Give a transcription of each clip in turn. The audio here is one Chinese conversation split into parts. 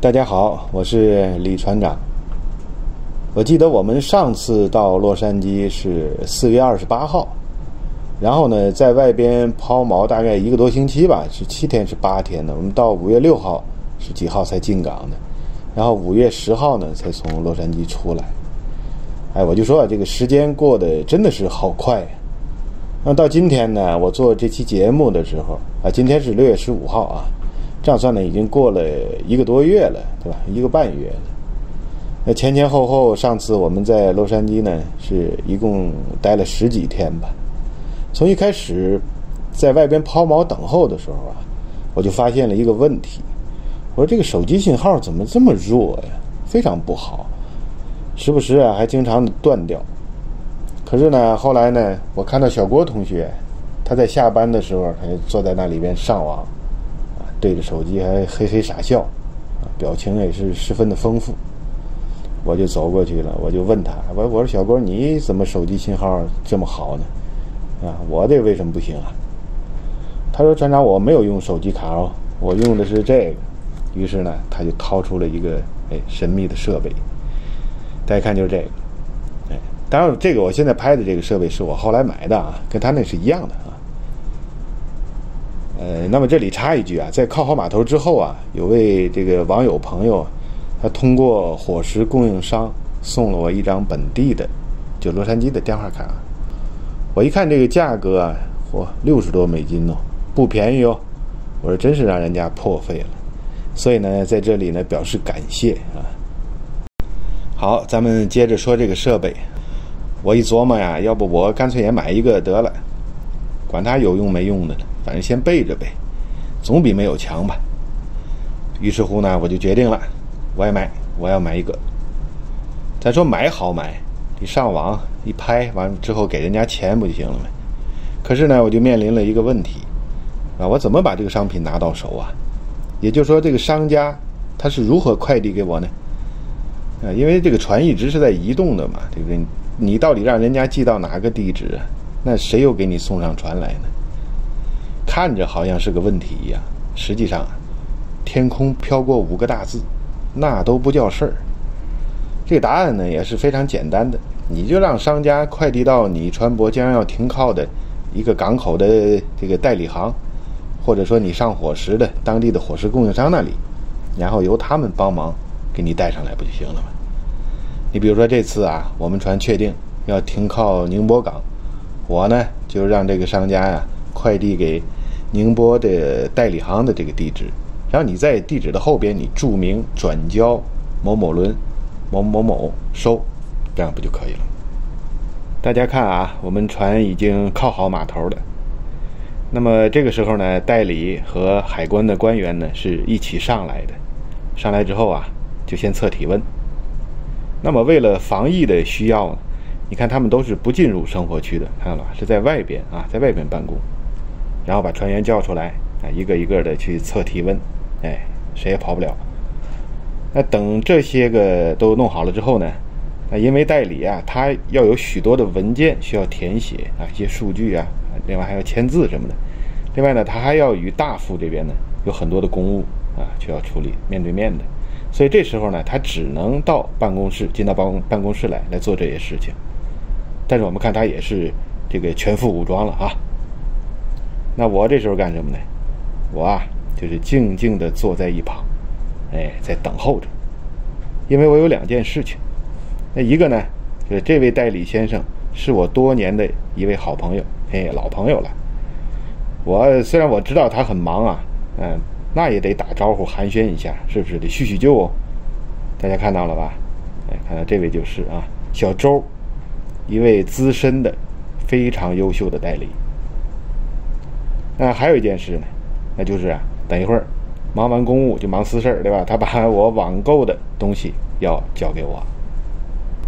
大家好，我是李船长。我记得我们上次到洛杉矶是4月28号，然后呢，在外边抛锚大概1个多星期吧，是7天是8天的。我们到5月6号是几号才进港的，然后5月10号呢才从洛杉矶出来。我就说这个时间过得真的是好快呀。那到今天呢，我做这期节目的时候今天是6月15号啊。这样算呢，已经过了1个多月了，对吧？1个半月了。那前后，上次我们在洛杉矶呢，是一共待了10几天吧。从一开始在外边抛锚等候的时候我就发现了一个问题。我说这个手机信号怎么这么弱呀？非常不好，时不时还经常的断掉。可是呢，后来呢，我看到小郭同学，他在下班的时候，他就坐在那里边上网。对着手机还嘿嘿傻笑，表情也是十分的丰富。我就走过去了，我就问他，我说小郭，你怎么手机信号这么好呢？我这为什么不行啊？他说船长，我没有用手机卡我用的是这个。于是呢，他就掏出了一个神秘的设备，大家看就是这个。当然这个我现在拍的这个设备是我后来买的跟他那是一样的。那么这里插一句在靠好码头之后有位这个网友朋友，他通过伙食供应商送了我一张本地的就洛杉矶的电话卡。我一看这个价格$60多不便宜哦。我说真是让人家破费了，所以呢在这里呢表示感谢好，咱们接着说这个设备。我一琢磨要不我干脆也买一个得了，管它有用没用的呢，反正先备着呗，总比没有强吧。于是乎呢，我就决定了，我要买一个。咱说买好买，你上网一拍完之后给人家钱不就行了吗？可是呢，我就面临了一个问题我怎么把这个商品拿到手也就是说，这个商家他是如何快递给我呢？因为这个船一直是在移动的嘛，对不对？你到底让人家寄到哪个地址那谁又给你送上船来呢？看着好像是个问题一样，实际上天空飘过5个大字，那都不叫事儿。这个答案呢也是非常简单的，你就让商家快递到你船舶将要停靠的一个港口的这个代理行，或者说你上伙食的当地的伙食供应商那里，然后由他们帮忙给你带上来不就行了吗？你比如说这次我们船确定要停靠宁波港，我呢就让这个商家快递给宁波的代理行的这个地址，然后你在地址的后边你注明转交某某轮某某某收，这样不就可以了？大家看我们船已经靠好码头了。那么这个时候呢，代理和海关的官员呢是一起上来的。上来之后就先测体温。那么为了防疫的需要你看他们都是不进入生活区的，看到了是在外边在外边办公，然后把船员叫出来一个一个的去测体温，谁也跑不了。那等这些个都弄好了之后呢，因为代理他要有许多的文件需要填写一些数据另外还要签字什么的。另外呢，他还要与大副这边呢有很多的公务需要处理，面对面的。所以这时候呢，他只能到办公室，进到办公室来做这些事情。但是我们看他也是这个全副武装了那我这时候干什么呢？我就是静静地坐在一旁，在等候着。因为我有2件事情。那一个呢，就是这位代理先生是我多年的一位好朋友，老朋友了。虽然我知道他很忙那也得打招呼寒暄一下，是不是得叙叙旧哦？大家看到了吧？看到这位就是小周，一位资深的非常优秀的代理。那还有一件事呢，那就是等一会儿忙完公务就忙私事，对吧？他把我网购的东西要交给我。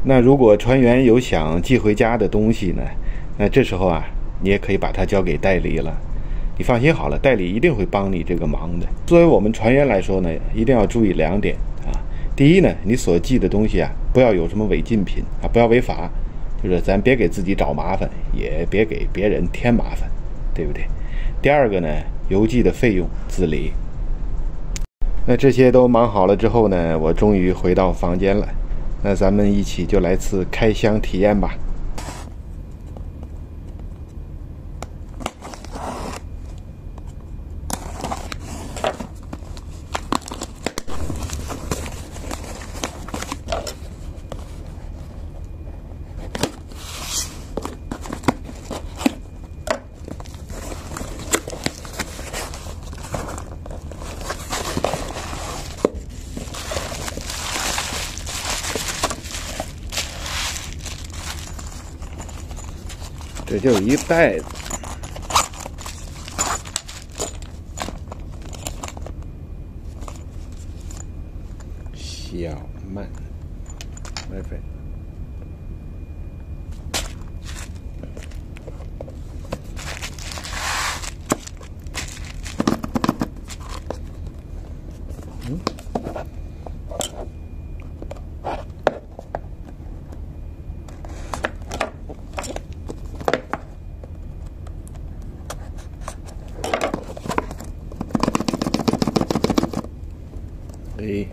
那如果船员有想寄回家的东西呢，那这时候你也可以把它交给代理了。你放心好了，代理一定会帮你这个忙的。作为我们船员来说呢，一定要注意2点第一呢，你所寄的东西不要有什么违禁品不要违法，就是咱别给自己找麻烦，也别给别人添麻烦，对不对？第二个呢，邮寄的费用自理。那这些都忙好了之后呢，我终于回到房间了。那咱们一起就来次开箱体验吧。这就是一袋子，小曼 ，WiFi。哎，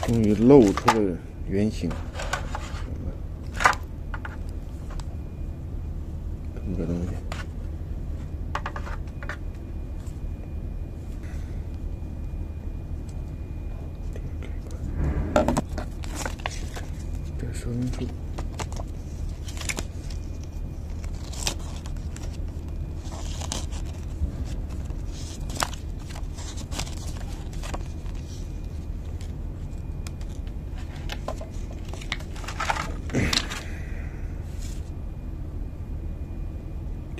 终于露出了原形。这个东西，这说明书。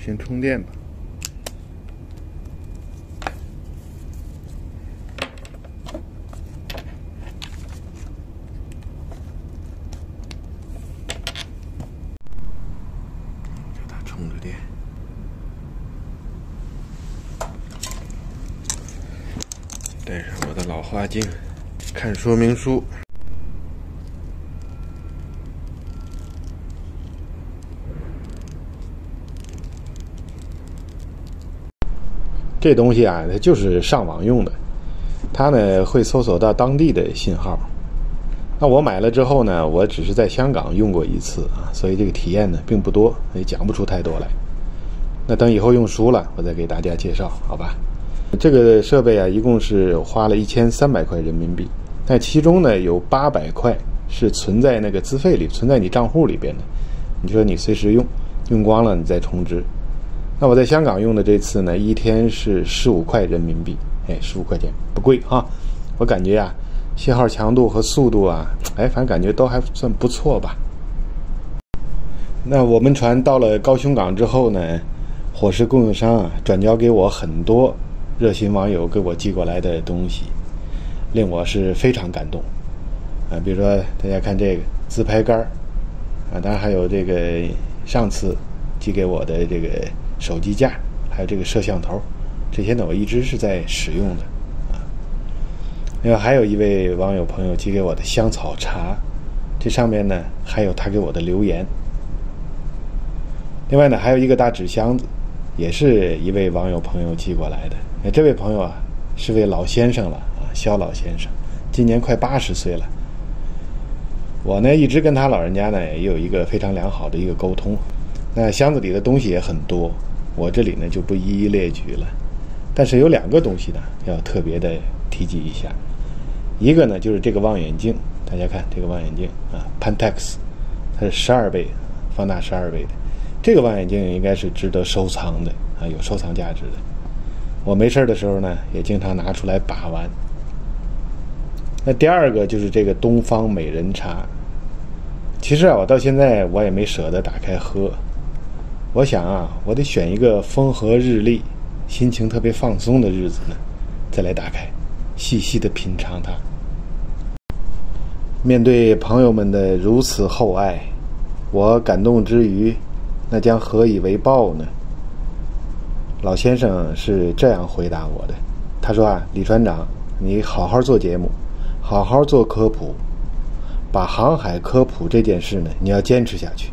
先充电吧。给它充着电。带上我的老花镜，看说明书。这东西啊，它就是上网用的，它呢会搜索到当地的信号。那我买了之后呢，我只是在香港用过一次啊，所以这个体验呢并不多，也讲不出太多来。那等以后用熟了，我再给大家介绍，好吧？这个设备啊，一共是花了1300块人民币，但其中呢有800块是存在那个资费里，存在你账户里边的。你说你随时用光了你再充值。那我在香港用的这次呢，一天是15块人民币，15块钱，不贵哈。我感觉啊，信号强度和速度啊，反正感觉都还算不错吧。那我们船到了高雄港之后呢，伙食供应商啊转交给我很多热心网友给我寄过来的东西，令我是非常感动啊。比如说大家看这个自拍杆啊，当然还有这个上次寄给我的这个手机架，还有这个摄像头，这些呢我一直是在使用的啊。另外还有一位网友朋友寄给我的香草茶，这上面呢还有他给我的留言。另外呢还有一个大纸箱子，也是一位网友朋友寄过来的。这位朋友啊是位老先生了啊，肖老先生，今年快80岁了。我呢一直跟他老人家呢也有一个非常良好的一个沟通。那箱子里的东西也很多，我这里呢就不一一列举了。但是有2个东西呢要特别的提及一下。一个呢就是这个望远镜，大家看这个望远镜啊 ，Pentax， 它是12倍，放大12倍的。这个望远镜应该是值得收藏的啊，有收藏价值的。我没事的时候呢也经常拿出来把玩。那第2个就是这个东方美人茶。其实啊，我到现在我也没舍得打开喝。我想啊，我得选一个风和日丽、心情特别放松的日子呢，再来打开，细细的品尝它。面对朋友们的如此厚爱，我感动之余，那将何以为报呢？老先生是这样回答我的，他说啊，李船长，你好好做节目，好好做科普，把航海科普这件事呢，你要坚持下去，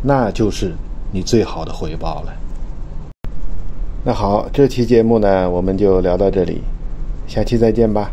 那就是你最好的回报了。那好，这期节目呢，我们就聊到这里，下期再见吧。